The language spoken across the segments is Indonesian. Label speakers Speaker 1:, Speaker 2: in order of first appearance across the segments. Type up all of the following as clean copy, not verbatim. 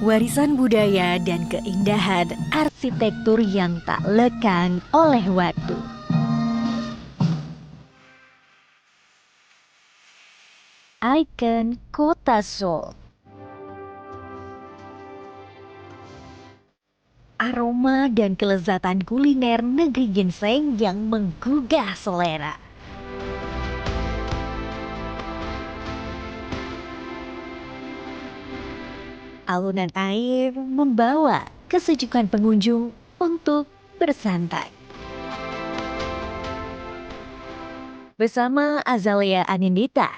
Speaker 1: Warisan budaya dan keindahan arsitektur yang tak lekang oleh waktu. Ikon Kota Seoul. Aroma dan kelezatan kuliner negeri ginseng yang menggugah selera. Alunan air membawa kesejukan pengunjung untuk bersantai. Bersama Azalea Anindita,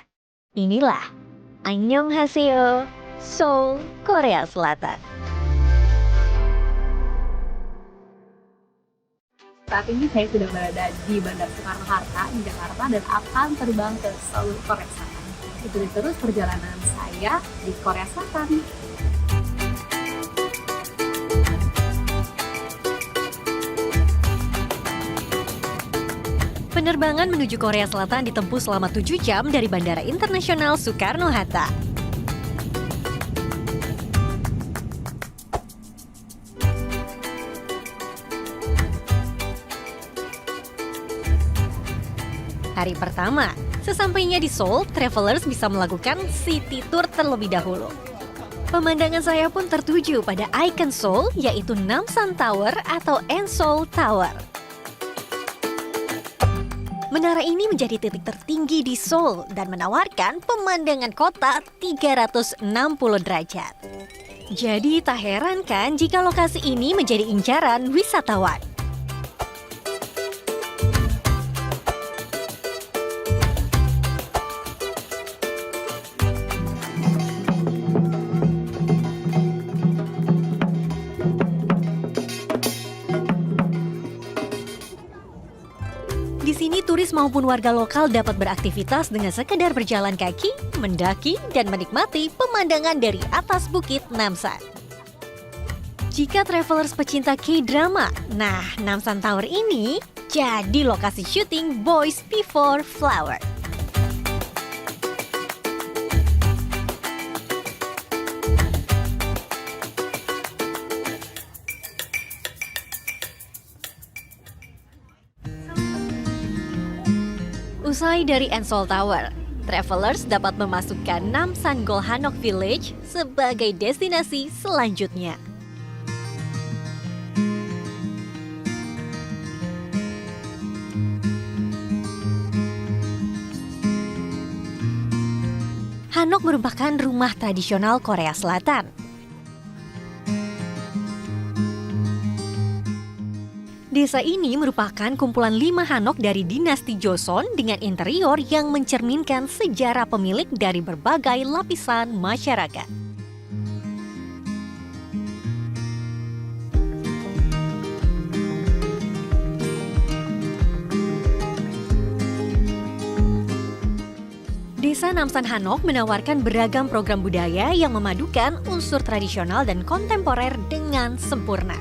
Speaker 1: inilah Annyeonghaseyo, Seoul, Korea Selatan.
Speaker 2: Saat ini saya sudah berada di Bandara Soekarno-Hatta di Jakarta dan akan terbang ke Seoul, Korea Selatan. Ikuti terus perjalanan saya di Korea Selatan.
Speaker 1: Penerbangan menuju Korea Selatan ditempuh selama 7 jam dari Bandara Internasional Soekarno-Hatta. Hari pertama, sesampainya di Seoul, travelers bisa melakukan city tour terlebih dahulu. Pemandangan saya pun tertuju pada ikon Seoul, yaitu Namsan Tower atau Enseoul Tower. Menara ini menjadi titik tertinggi di Seoul dan menawarkan pemandangan kota 360 derajat. Jadi tak heran kan jika lokasi ini menjadi incaran wisatawan. Di sini turis maupun warga lokal dapat beraktivitas dengan sekedar berjalan kaki, mendaki, dan menikmati pemandangan dari atas bukit Namsan. Jika travelers pecinta K-drama, nah Namsan Tower ini jadi lokasi syuting Boys Before Flower. Usai dari Enseoul Tower, travelers dapat memasukkan Namsan Golhanok Village sebagai destinasi selanjutnya. Hanok merupakan rumah tradisional Korea Selatan. Desa ini merupakan kumpulan 5 hanok dari dinasti Joseon dengan interior yang mencerminkan sejarah pemilik dari berbagai lapisan masyarakat. Desa Namsan Hanok menawarkan beragam program budaya yang memadukan unsur tradisional dan kontemporer dengan sempurna.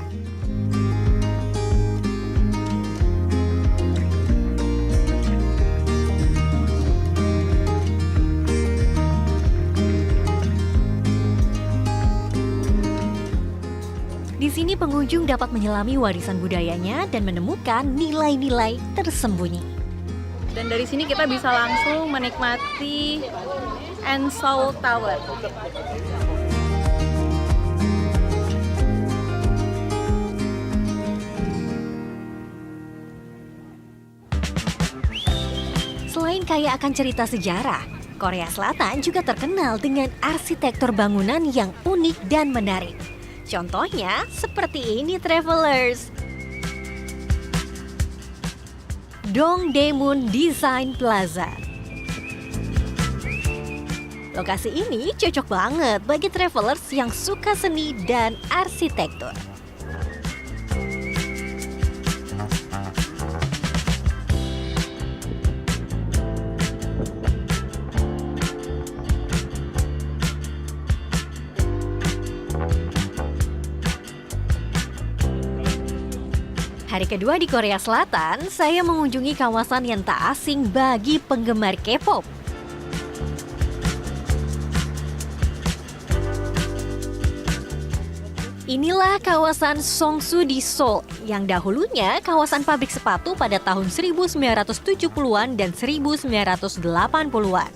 Speaker 1: Di sini pengunjung dapat menyelami warisan budayanya dan menemukan nilai-nilai tersembunyi.
Speaker 2: Dan dari sini kita bisa langsung menikmati Enseoul Tower.
Speaker 1: Selain kaya akan cerita sejarah, Korea Selatan juga terkenal dengan arsitektur bangunan yang unik dan menarik. Contohnya seperti ini travelers. Dongdaemun Design Plaza. Lokasi ini cocok banget bagi travelers yang suka seni dan arsitektur. Hari kedua di Korea Selatan, saya mengunjungi kawasan yang tak asing bagi penggemar K-pop. Inilah kawasan Seongsu di Seoul, yang dahulunya kawasan pabrik sepatu pada tahun 1970-an dan 1980-an.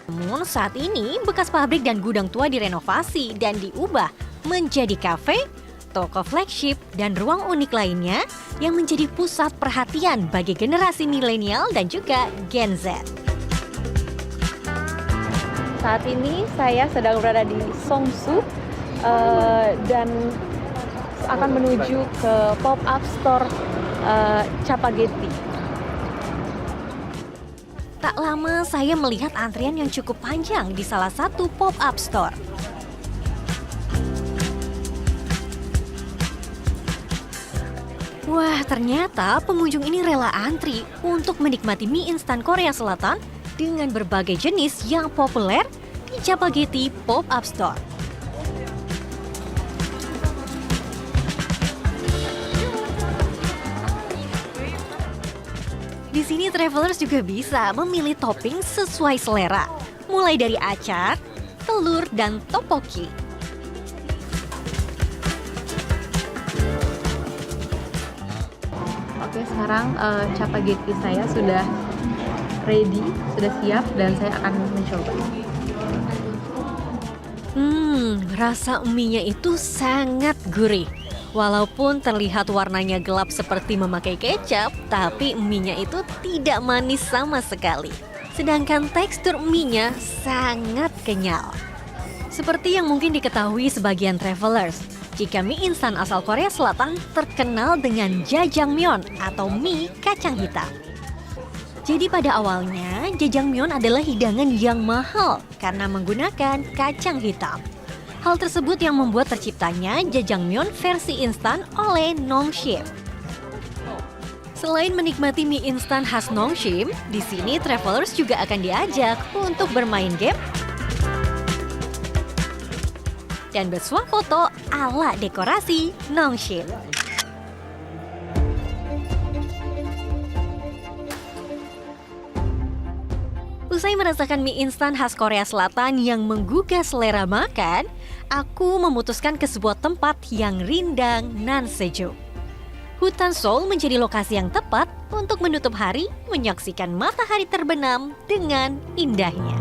Speaker 1: Namun saat ini, bekas pabrik dan gudang tua direnovasi dan diubah menjadi kafe, toko flagship, dan ruang unik lainnya yang menjadi pusat perhatian bagi generasi milenial dan juga Gen Z.
Speaker 3: Saat ini saya sedang berada di Seongsu dan akan menuju ke pop-up store Chapageti.
Speaker 1: Tak lama saya melihat antrian yang cukup panjang di salah satu pop-up store. Wah, ternyata pengunjung ini rela antri untuk menikmati mie instan Korea Selatan dengan berbagai jenis yang populer di Chapageti Pop-up Store. Di sini travelers juga bisa memilih topping sesuai selera, mulai dari acar, telur, dan tteokbokki.
Speaker 2: Oke, sekarang Chapageti saya sudah ready, sudah siap, dan saya akan mencoba.
Speaker 1: Rasa mie-nya itu sangat gurih. Walaupun terlihat warnanya gelap seperti memakai kecap, tapi mie-nya itu tidak manis sama sekali. Sedangkan tekstur mie-nya sangat kenyal. Seperti yang mungkin diketahui sebagian travelers, jika mie instan asal Korea Selatan terkenal dengan jajangmyeon atau mie kacang hitam. Jadi pada awalnya, jajangmyeon adalah hidangan yang mahal karena menggunakan kacang hitam. Hal tersebut yang membuat terciptanya jajangmyeon versi instan oleh Nongshim. Selain menikmati mie instan khas Nongshim, di sini travelers juga akan diajak untuk bermain game dan bersuah foto ala dekorasi Nongshim. Usai merasakan mie instan khas Korea Selatan yang menggugah selera makan, aku memutuskan ke sebuah tempat yang rindang nan sejuk. Hutan Seoul menjadi lokasi yang tepat untuk menutup hari menyaksikan matahari terbenam dengan indahnya.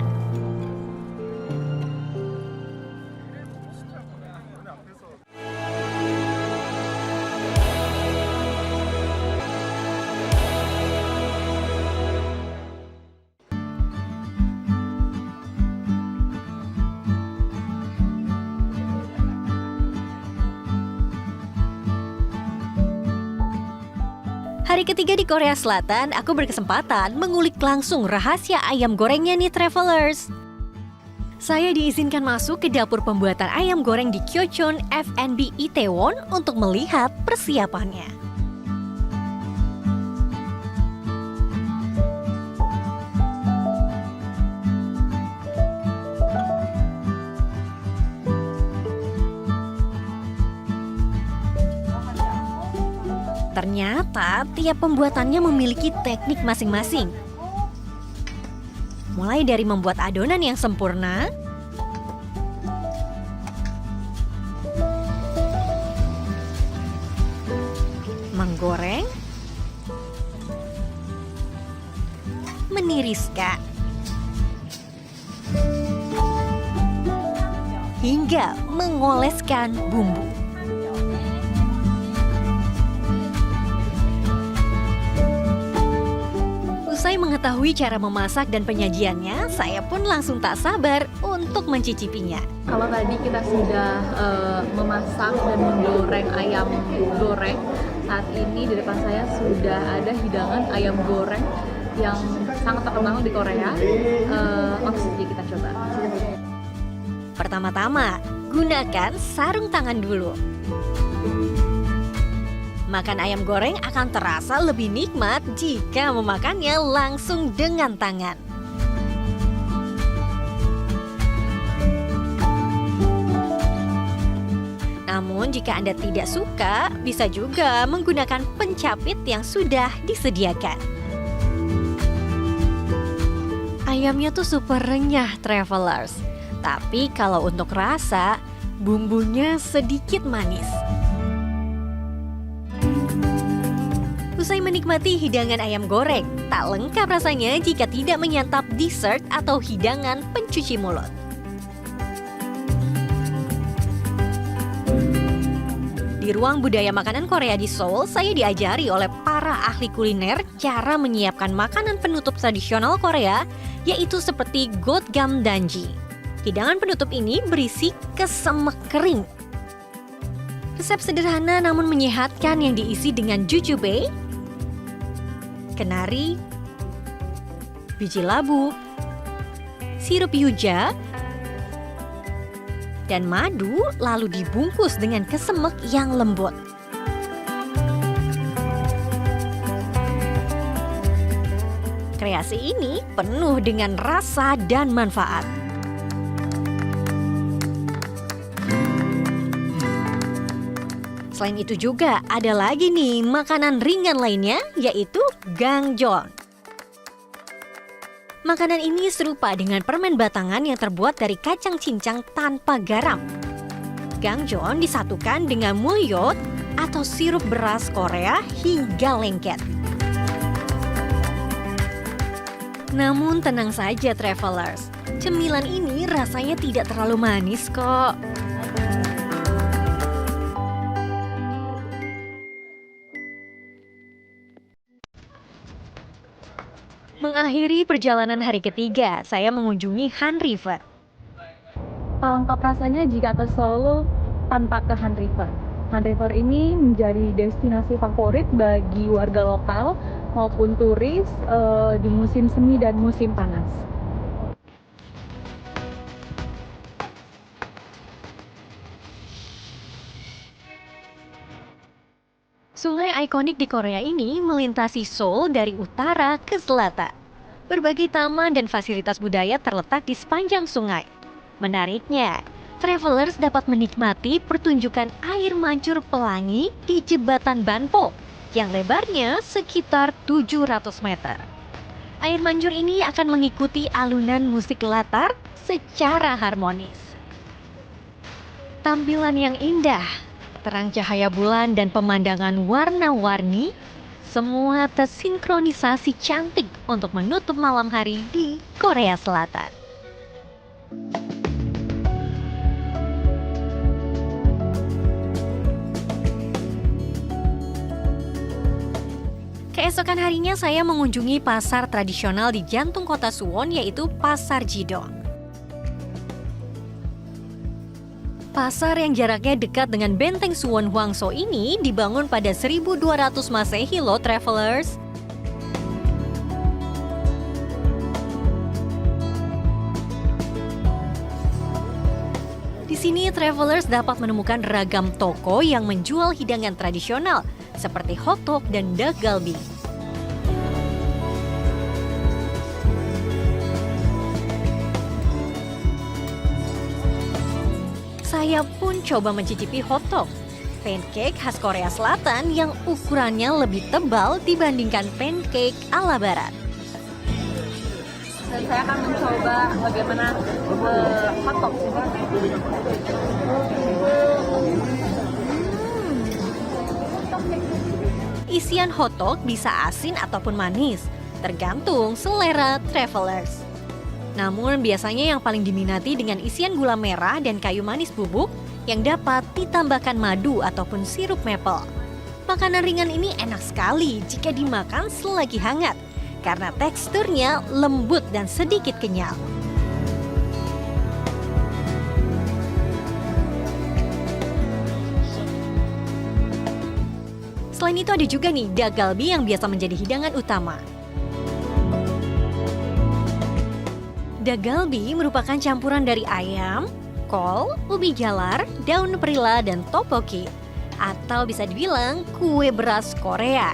Speaker 1: Hari ketiga di Korea Selatan, aku berkesempatan mengulik langsung rahasia ayam gorengnya nih travelers. Saya diizinkan masuk ke dapur pembuatan ayam goreng di Kyochon F&B Itaewon untuk melihat persiapannya. Ternyata tiap pembuatannya memiliki teknik masing-masing. Mulai dari membuat adonan yang sempurna, menggoreng, meniriskan, hingga mengoleskan bumbu. Usai mengetahui cara memasak dan penyajiannya, saya pun langsung tak sabar untuk mencicipinya.
Speaker 2: Kalau tadi kita sudah memasak dan menggoreng ayam goreng, saat ini di depan saya sudah ada hidangan ayam goreng yang sangat terkenal di Korea. Langsung saja kita coba.
Speaker 1: Pertama-tama, gunakan sarung tangan dulu. Makan ayam goreng akan terasa lebih nikmat jika memakannya langsung dengan tangan. Namun jika Anda tidak suka, bisa juga menggunakan pencapit yang sudah disediakan. Ayamnya tuh super renyah travelers. Tapi kalau untuk rasa, bumbunya sedikit manis. Usai menikmati hidangan ayam goreng, tak lengkap rasanya jika tidak menyantap dessert atau hidangan pencuci mulut. Di ruang budaya makanan Korea di Seoul, saya diajari oleh para ahli kuliner cara menyiapkan makanan penutup tradisional Korea, yaitu seperti godgam danji. Hidangan penutup ini berisi kesemek kering. Resep sederhana namun menyehatkan yang diisi dengan jujube, kenari, biji labu, sirup yuja, dan madu, lalu dibungkus dengan kesemek yang lembut. Kreasi ini penuh dengan rasa dan manfaat. Selain itu juga ada lagi nih makanan ringan lainnya, yaitu gangjeon. Makanan ini serupa dengan permen batangan yang terbuat dari kacang cincang tanpa garam. Gangjeon disatukan dengan mulyot atau sirup beras Korea hingga lengket. Namun tenang saja travelers, cemilan ini rasanya tidak terlalu manis kok. Mengakhiri perjalanan hari ketiga, saya mengunjungi Han River.
Speaker 3: Lengkap rasanya jika ke Solo tanpa ke Han River. Han River ini menjadi destinasi favorit bagi warga lokal maupun turis di musim semi dan musim panas.
Speaker 1: Sungai ikonik di Korea ini melintasi Seoul dari utara ke selatan. Berbagai taman dan fasilitas budaya terletak di sepanjang sungai. Menariknya, travelers dapat menikmati pertunjukan air mancur pelangi di jembatan Banpo yang lebarnya sekitar 700 meter. Air mancur ini akan mengikuti alunan musik latar secara harmonis. Tampilan yang indah, terang cahaya bulan dan pemandangan warna-warni, semua tersinkronisasi cantik untuk menutup malam hari di Korea Selatan. Keesokan harinya saya mengunjungi pasar tradisional di jantung kota Suwon, yaitu Pasar Jidong. Pasar yang jaraknya dekat dengan benteng Suwon Hwangso ini dibangun pada 1200 Masehi loh travelers. Di sini travelers dapat menemukan ragam toko yang menjual hidangan tradisional seperti hotdog dan dak galbi. Saya pun coba mencicipi hotdog, pancake khas Korea Selatan yang ukurannya lebih tebal dibandingkan pancake ala barat.
Speaker 2: Dan saya akan mencoba bagaimana hotdog.
Speaker 1: Isian hotdog bisa asin ataupun manis, tergantung selera travelers. Namun biasanya yang paling diminati dengan isian gula merah dan kayu manis bubuk yang dapat ditambahkan madu ataupun sirup maple. Makanan ringan ini enak sekali jika dimakan selagi hangat karena teksturnya lembut dan sedikit kenyal. Selain itu ada juga nih dak galbi yang biasa menjadi hidangan utama. Dak galbi merupakan campuran dari ayam, kol, ubi jalar, daun perila, dan tteokbokki, atau bisa dibilang kue beras Korea.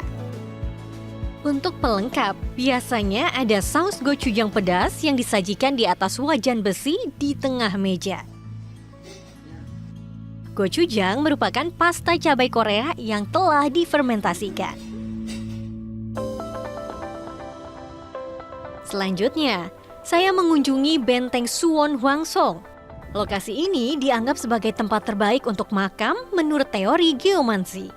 Speaker 1: Untuk pelengkap, biasanya ada saus gochujang pedas yang disajikan di atas wajan besi di tengah meja. Gochujang merupakan pasta cabai Korea yang telah difermentasikan. Selanjutnya, saya mengunjungi benteng Suwon Hwangso. Lokasi ini dianggap sebagai tempat terbaik untuk makam menurut teori geomansi.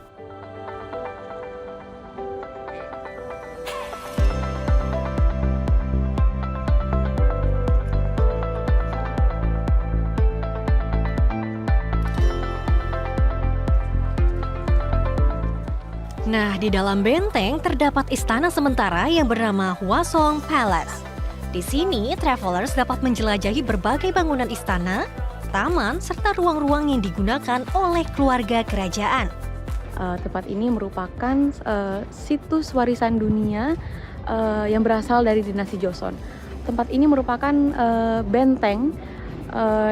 Speaker 1: Nah, di dalam benteng terdapat istana sementara yang bernama Hwasong Palace. Di sini, travelers dapat menjelajahi berbagai bangunan istana, taman, serta ruang-ruang yang digunakan oleh keluarga kerajaan.
Speaker 3: Tempat ini merupakan situs warisan dunia yang berasal dari dinasti Joseon. Tempat ini merupakan benteng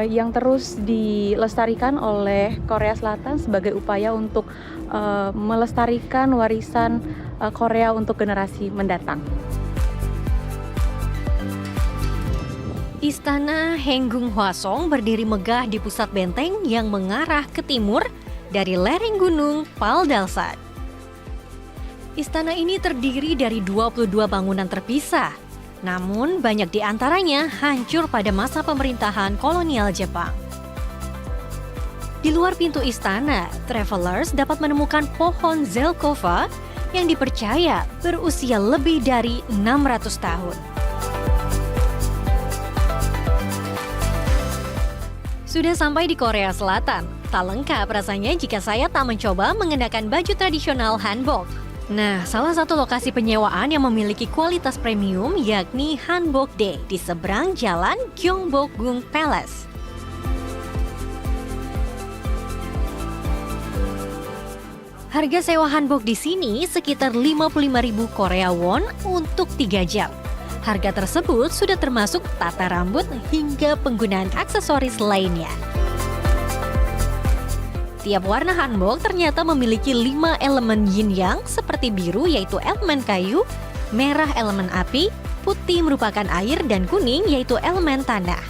Speaker 3: yang terus dilestarikan oleh Korea Selatan sebagai upaya untuk melestarikan warisan Korea untuk generasi mendatang.
Speaker 1: Istana Haenggung Hwasong berdiri megah di pusat benteng yang mengarah ke timur dari lereng gunung Paldalsad. Istana ini terdiri dari 22 bangunan terpisah, namun banyak di antaranya hancur pada masa pemerintahan kolonial Jepang. Di luar pintu istana, travelers dapat menemukan pohon Zelkova yang dipercaya berusia lebih dari 600 tahun. Sudah sampai di Korea Selatan. Tak lengkap rasanya jika saya tak mencoba mengenakan baju tradisional hanbok. Nah, salah satu lokasi penyewaan yang memiliki kualitas premium yakni Hanbokdae di seberang jalan Gyeongbokgung Palace. Harga sewa hanbok di sini sekitar 55.000 Korea won untuk 3 jam. Harga tersebut sudah termasuk tata rambut hingga penggunaan aksesoris lainnya. Tiap warna hanbok ternyata memiliki 5 elemen yin-yang seperti biru yaitu elemen kayu, merah elemen api, putih merupakan air, dan kuning yaitu elemen tanah.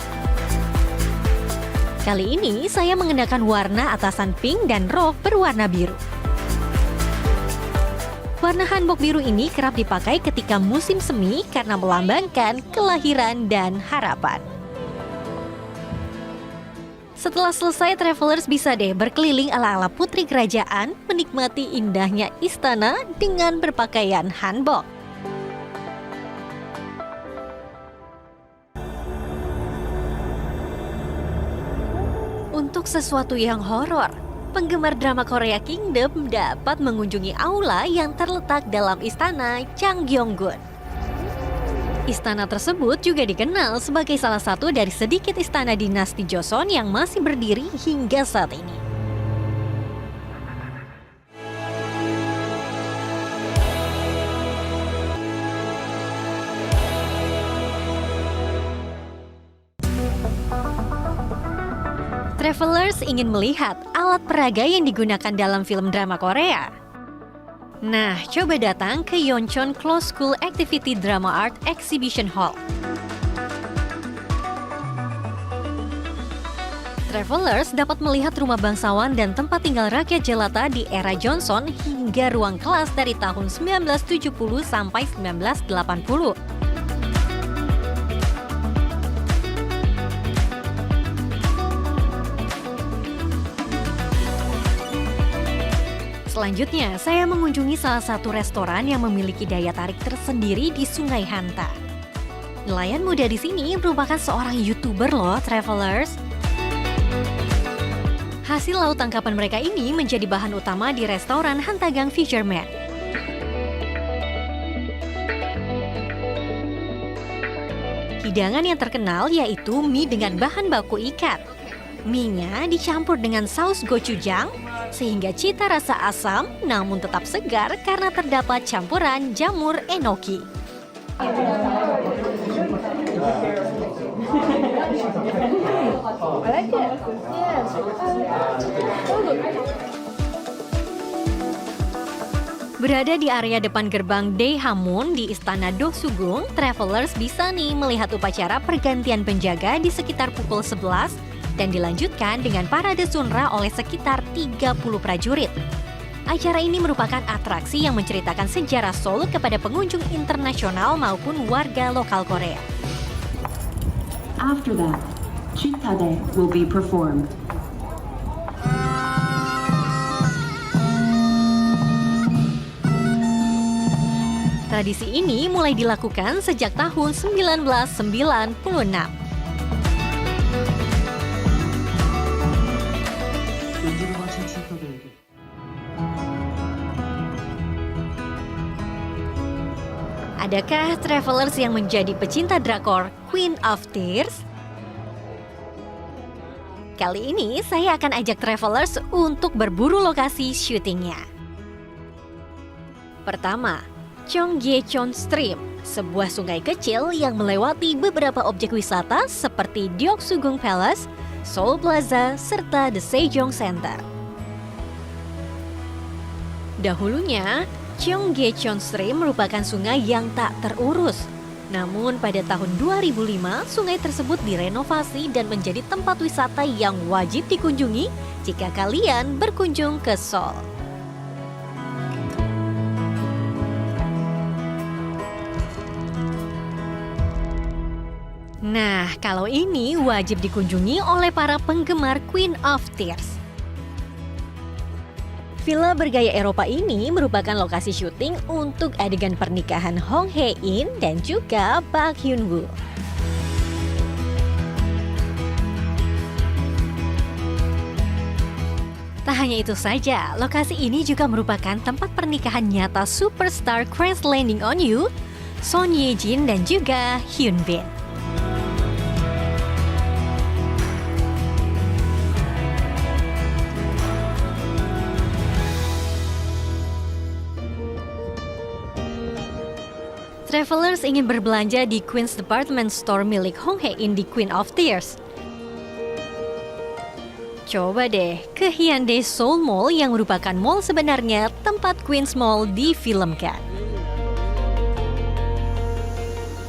Speaker 1: Kali ini saya mengenakan warna atasan pink dan rok berwarna biru. Warna hanbok biru ini kerap dipakai ketika musim semi karena melambangkan kelahiran dan harapan. Setelah selesai, travelers bisa deh berkeliling ala-ala putri kerajaan, menikmati indahnya istana dengan berpakaian hanbok. Untuk sesuatu yang horor, penggemar drama Korea Kingdom dapat mengunjungi aula yang terletak dalam istana Changgyeonggun. Istana tersebut juga dikenal sebagai salah satu dari sedikit istana dinasti Joseon yang masih berdiri hingga saat ini. Travelers ingin melihat alat peraga yang digunakan dalam film drama Korea. Nah, coba datang ke Yeoncheon Close School Activity Drama Art Exhibition Hall. Travelers dapat melihat rumah bangsawan dan tempat tinggal rakyat jelata di era Joseon hingga ruang kelas dari tahun 1970 sampai 1980. Selanjutnya, saya mengunjungi salah satu restoran yang memiliki daya tarik tersendiri di Sungai Hanta. Nelayan muda di sini merupakan seorang YouTuber loh, travelers. Hasil laut tangkapan mereka ini menjadi bahan utama di restoran Hantagang Fisherman. Hidangan yang terkenal yaitu mie dengan bahan baku ikan. Mie-nya dicampur dengan saus gochujang, sehingga cita rasa asam namun tetap segar karena terdapat campuran jamur enoki. Berada di area depan gerbang Daehamun di Istana Dosugung, travelers bisa nih melihat upacara pergantian penjaga di sekitar pukul 11 dan dilanjutkan dengan parade sunra oleh sekitar 30 prajurit. Acara ini merupakan atraksi yang menceritakan sejarah Seoul kepada pengunjung internasional maupun warga lokal Korea.
Speaker 4: After that, Chintade will be performed.
Speaker 1: Tradisi ini mulai dilakukan sejak tahun 1996. Adakah travelers yang menjadi pecinta drakor Queen of Tears? Kali ini saya akan ajak travelers untuk berburu lokasi syutingnya. Pertama, Cheonggyecheon Stream, sebuah sungai kecil yang melewati beberapa objek wisata seperti Deoksugung Palace, Seoul Plaza, serta The Sejong Center. Dahulunya, Cheonggyecheon Stream merupakan sungai yang tak terurus. Namun pada tahun 2005, sungai tersebut direnovasi dan menjadi tempat wisata yang wajib dikunjungi jika kalian berkunjung ke Seoul. Nah, kalau ini wajib dikunjungi oleh para penggemar Queen of Tears. Villa bergaya Eropa ini merupakan lokasi syuting untuk adegan pernikahan Hong Hae-in dan juga Park Hyun-woo. Tak hanya itu saja, lokasi ini juga merupakan tempat pernikahan nyata superstar Crash Landing on You, Son Ye-jin dan juga Hyun Bin. Travelers ingin berbelanja di Queen's Department Store milik Hong Hae-in di Queen of Tears. Coba deh ke Hyundai Seoul Mall yang merupakan mall sebenarnya tempat Queen's Mall difilmkan.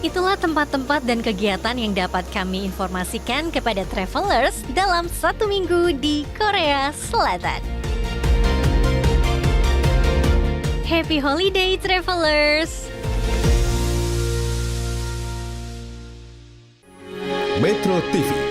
Speaker 1: Itulah tempat-tempat dan kegiatan yang dapat kami informasikan kepada travelers dalam 1 minggu di Korea Selatan. Happy holiday travelers!
Speaker 5: Metro TV